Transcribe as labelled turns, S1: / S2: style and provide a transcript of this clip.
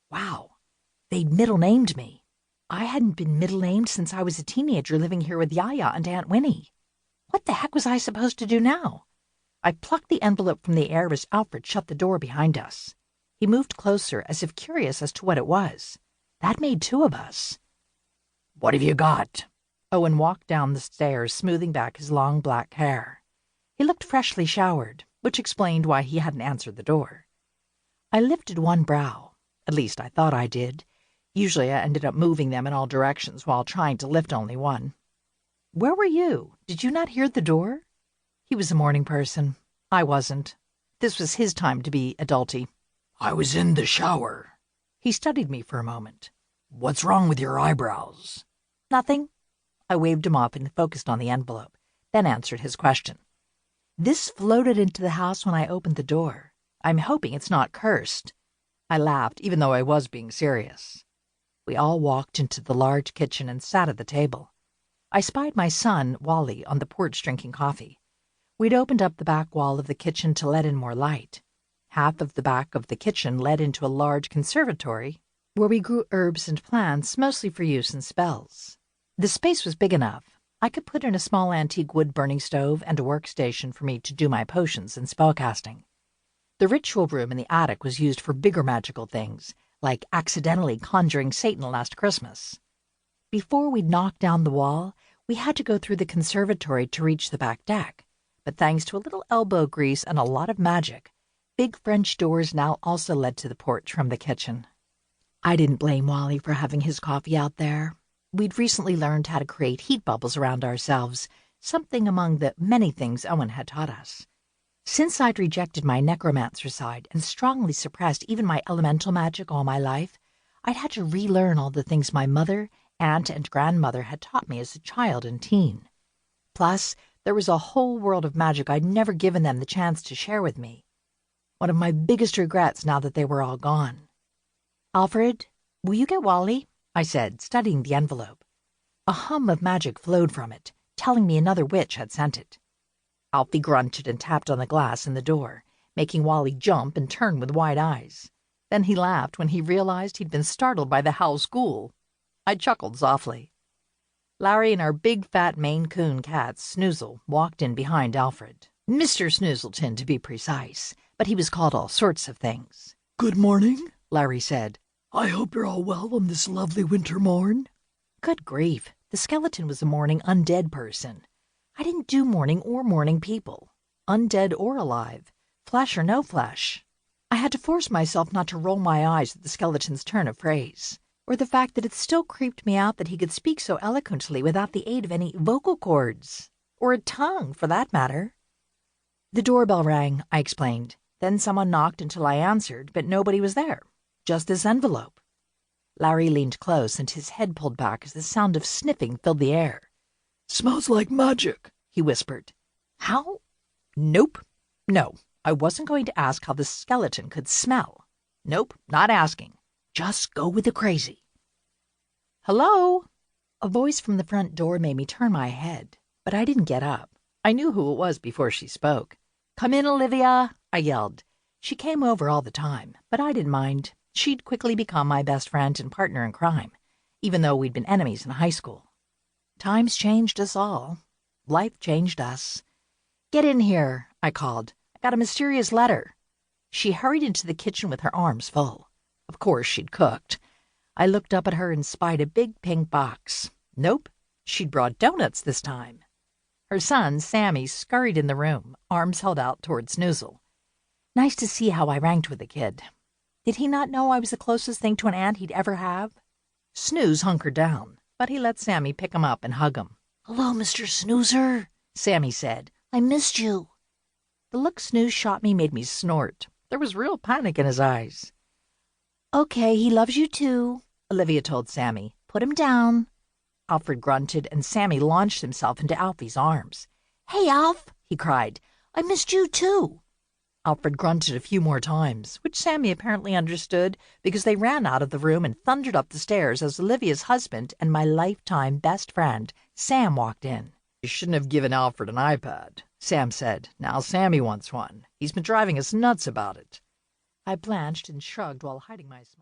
S1: Wow, they'd middle-named me. I hadn't been middle-named since I was a teenager living here with Yaya and Aunt Winnie. What the heck was I supposed to do now? I plucked the envelope from the air as Alfred shut the door behind us. He moved closer, as if curious as to what it was. That made two of us. "What have you got?" Owen walked down the stairs, smoothing back his long black hair. He looked freshly showered, which explained why he hadn't answered the door. I lifted one brow. At least I thought I did. Usually I ended up moving them in all directions while trying to lift only one. "Where were you? Did you not hear the door?" He was a morning person. I wasn't. This was his time to be adulty.
S2: "I was in the shower."
S1: He studied me for a moment.
S2: "What's wrong with your eyebrows?"
S1: "Nothing." I waved him off and focused on the envelope, then answered his question. "This floated into the house when I opened the door. I'm hoping it's not cursed." I laughed, even though I was being serious. We all walked into the large kitchen and sat at the table. I spied my son, Wally, on the porch drinking coffee. We'd opened up the back wall of the kitchen to let in more light. Half of the back of the kitchen led into a large conservatory where we grew herbs and plants, mostly for use in spells. The space was big enough. I could put in a small antique wood-burning stove and a workstation for me to do my potions and spellcasting. The ritual room in the attic was used for bigger magical things, like accidentally conjuring Satan last Christmas. Before we'd knocked down the wall, we had to go through the conservatory to reach the back deck, but thanks to a little elbow grease and a lot of magic, big French doors now also led to the porch from the kitchen. I didn't blame Wally for having his coffee out there. We'd recently learned how to create heat bubbles around ourselves, something among the many things Owen had taught us. Since I'd rejected my necromancer side and strongly suppressed even my elemental magic all my life, I'd had to relearn all the things my mother, aunt, and grandmother had taught me as a child and teen. Plus, there was a whole world of magic I'd never given them the chance to share with me. One of my biggest regrets now that they were all gone. "Alfred, will you get Wally?" I said, studying the envelope. A hum of magic flowed from it, telling me another witch had sent it. Alfie grunted and tapped on the glass in the door, making Wally jump and turn with wide eyes. Then he laughed when he realized he'd been startled by the house ghoul. I chuckled softly. Larry and our big fat Maine Coon cat, Snoozle, walked in behind Alfred. Mr. Snoozleton, to be precise, but he was called all sorts of things.
S2: "Good morning,"
S1: Larry said.
S2: "I hope you're all well on this lovely winter morn."
S1: Good grief, the skeleton was a mourning undead person. I didn't do mourning or mourning people, undead or alive, flesh or no flesh. I had to force myself not to roll my eyes at the skeleton's turn of phrase, or the fact that it still creeped me out that he could speak so eloquently without the aid of any vocal cords, or a tongue, for that matter. The doorbell rang, I explained. Then someone knocked until I answered, but nobody was there. Just this envelope. Larry leaned close and his head pulled back as the sound of sniffing filled the air.
S2: "Smells like magic,"
S1: he whispered. "How? Nope. No, I wasn't going to ask how the skeleton could smell. Nope, not asking. Just go with the crazy." "Hello?" A voice from the front door made me turn my head, but I didn't get up. I knew who it was before she spoke. "Come in, Olivia," I yelled. She came over all the time, but I didn't mind. She'd quickly become my best friend and partner in crime, even though we'd been enemies in high school. Times changed us all. Life changed us. "Get in here," I called. "I got a mysterious letter." She hurried into the kitchen with her arms full. Of course she'd cooked. I looked up at her and spied a big pink box. Nope, she'd brought donuts this time. Her son, Sammy, scurried in the room, arms held out toward Snoozle. Nice to see how I ranked with the kid. Did he not know I was the closest thing to an aunt he'd ever have? Snooze hunkered down, but he let Sammy pick him up and hug him.
S3: "Hello, Mr. Snoozer,"
S1: Sammy said.
S3: "I missed you."
S1: The look Snooze shot me made me snort. There was real panic in his eyes. "Okay, he loves you too," Olivia told Sammy. "Put him down." Alfred grunted, and Sammy launched himself into Alfie's arms.
S3: "Hey, Alf," he cried. "I missed you too."
S1: Alfred grunted a few more times, which Sammy apparently understood because they ran out of the room and thundered up the stairs as Olivia's husband and my lifetime best friend, Sam, walked in. "You shouldn't have given Alfred an iPad," Sam said. "Now Sammy wants one. He's been driving us nuts about it." I blanched and shrugged while hiding my smile.